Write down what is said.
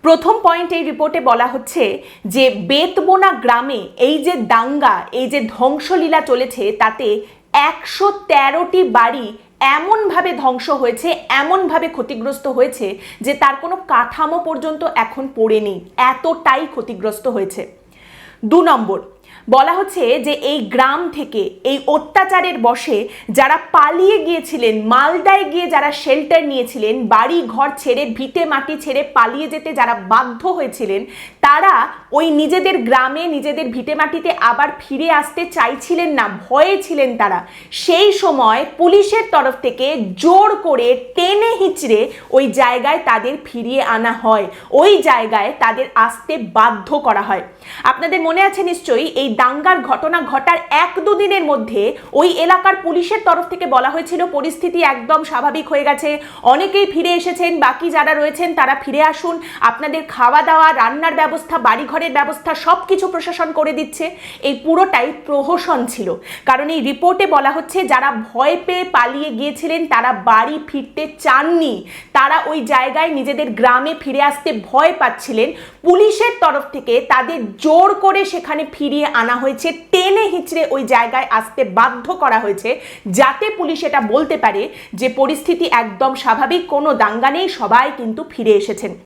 প্রথম পয়েন্ট এই রিপোর্টে বলা হচ্ছে যে বেতবোনা গ্রামে এই যে দাঙ্গা, এই যে ধ্বংসলীলা চলেছে, তাতে 113টি বাড়ি এমনভাবে ধ্বংস হয়েছে, এমনভাবে ক্ষতিগ্রস্ত হয়েছে যে তার কোনো কাঠামো পর্যন্ত এখন পড়ে নেই, এতটাই ক্ষতিগ্রস্ত হয়েছে। 2 নম্বর, বলা হচ্ছে যে এই গ্রাম থেকে এই অত্যাচারের বশে যারা পালিয়ে গিয়েছিলেন, মালদায় গিয়ে যারা শেল্টার নিয়েছিলেন, বাড়ি ঘর ছেড়ে, ভিটে মাটি ছেড়ে পালিয়ে যেতে যারা বাধ্য হয়েছিলেন, তারা ওই নিজেদের গ্রামে, নিজেদের ভিটে মাটিতে আবার ফিরে আসতে চাইছিলেন না, ভয়ে ছিলেন তারা। সেই সময় পুলিশের তরফ থেকে জোর করে টেনে হিচড়ে ওই জায়গায় তাদের ফিরিয়ে আনা হয়, ওই জায়গায় তাদের আসতে বাধ্য করা হয়। আপনাদের মনে আছে নিশ্চয়ই, এই দাঙ্গার ঘটনা ঘটার 1-2 দিনের মধ্যে ওই এলাকার পুলিশের তরফ থেকে বলা হয়েছিল পরিস্থিতি একদম স্বাভাবিক হয়ে গেছে, অনেকেই ফিরে এসেছেন, বাকি যারা রয়েছেন তারা ফিরে আসুন, আপনাদের খাওয়া দাওয়া, রান্নার ব্যবস্থা, বাড়িঘরের ব্যবস্থা সবকিছু প্রশাসন করে দিচ্ছে। এই পুরোটাই প্রহসন ছিল, কারণ এই রিপোর্টে বলা হচ্ছে যারা ভয় পেয়ে পালিয়ে গিয়েছিলেন তারা বাড়ি ফিরতে চাননি, তারা ওই জায়গায় নিজেদের গ্রামে ফিরে আসতে ভয় পাচ্ছিলেন। পুলিশের তরফ থেকে তাদের জোর করে সেখানে ফিরিয়ে আনা হয়েছে, টেনে হিচড়ে ওই জায়গায় আসতে বাধ্য করা হয়েছে, যাতে পুলিশ এটা বলতে পারে যে পরিস্থিতি একদম স্বাভাবিক, কোনো দাঙ্গা নেই, সবাই কিন্তু ফিরে এসেছেন।